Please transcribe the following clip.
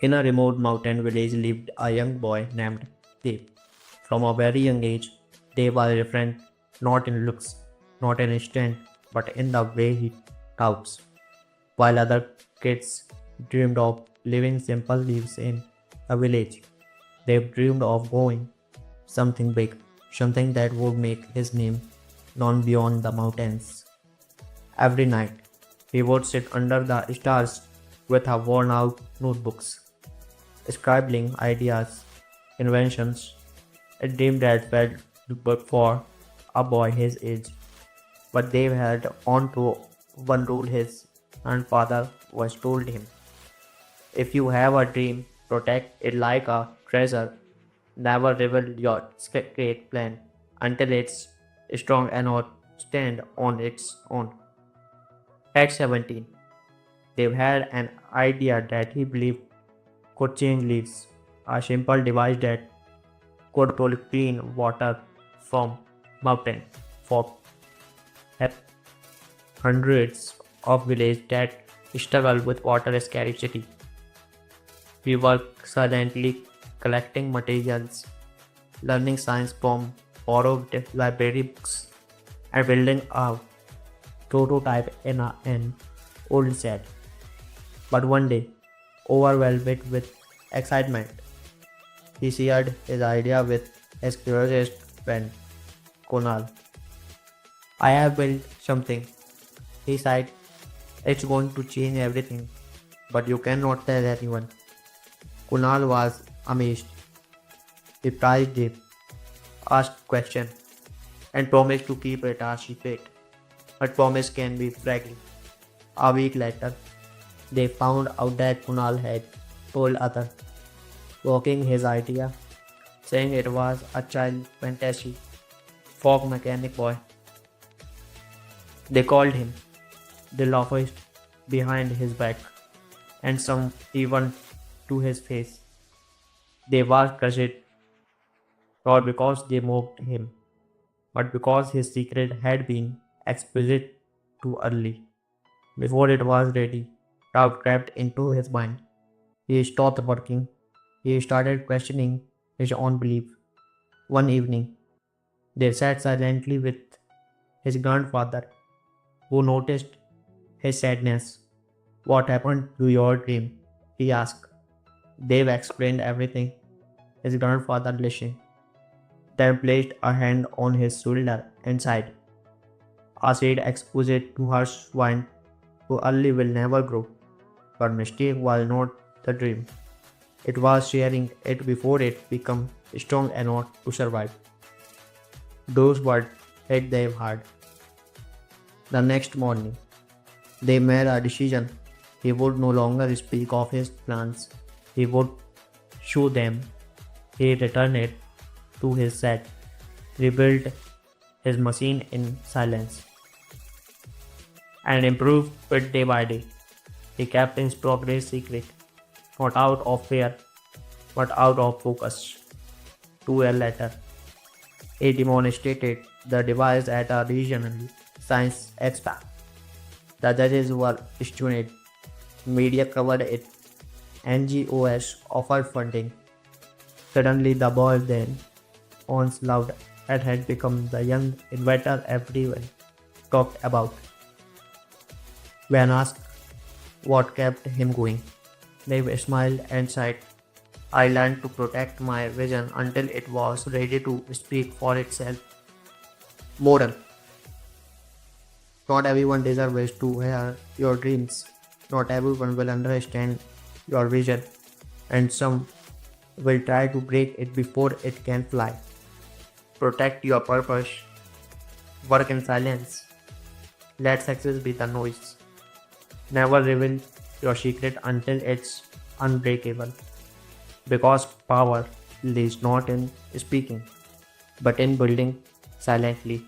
In a remote mountain village lived a young boy named Dev. From a very young age, Dev was different, not in looks, not in strength, but in the way he talks. While other kids dreamed of living simple lives in a village, Dev dreamed of going something big, something that would make his name known beyond the mountains. Every night, he would sit under the stars with her worn out notebooks, scribbling ideas, inventions, a dream that felt good for a boy his age. But they had on to one rule his grandfather was told him. If you have a dream, protect it like a treasure. Never reveal your secret plan until it's strong enough to stand on its own. At 17, Dave had an idea that he believed could change lives. A simple device that could pull clean water from mountain for help hundreds of villages that struggle with water scarcity. We work silently collecting materials, learning science from borrowed library books, and building a prototype in an old set. But one day, overwhelmed with excitement, he shared his idea with his closest friend, Kunal. I have built something, he said. It's going to change everything, but you cannot tell anyone. Kunal was amazed. He prized it, asked questions, and promised to keep it a secret. But promise can be fragile. A week later, they found out that Kunal had told others, mocking his idea, saying it was a child fantasy, fog mechanic boy. They called him the laughed behind his back, and some even to his face. They were crushed not because they mocked him, but because his secret had been exposed too early. Before it was ready, doubt crept into his mind. He stopped working. He started questioning his own belief. One evening, they sat silently with his grandfather, who noticed his sadness. What happened to your dream? He asked. Dave explained everything. His grandfather listened, then placed a hand on his shoulder and sighed. A seed exposed to her swine who early will never grow. But mistake was not the dream. It was sharing it before it became strong enough to survive. Those words hit them hard. The next morning, they made a decision. He would no longer speak of his plans. He would show them. He returned it to his set, rebuilt his machine in silence, and improved it day by day. He kept his progress secret, not out of fear, but out of focus. 2 years later, he demonstrated the device at a regional science expo. The judges were stunned. Media covered it. NGOs offered funding. Suddenly, the boy then, once loved and had become the young inventor everyone talked about. When asked what kept him going, Dave smiled and said, I learned to protect my vision until it was ready to speak for itself. Moral: not everyone deserves to hear your dreams. Not everyone will understand your vision, and some will try to break it before it can fly. Protect your purpose. Work in silence. Let success be the noise. Never reveal your secret until it's unbreakable. Because power lies not in speaking, but in building silently.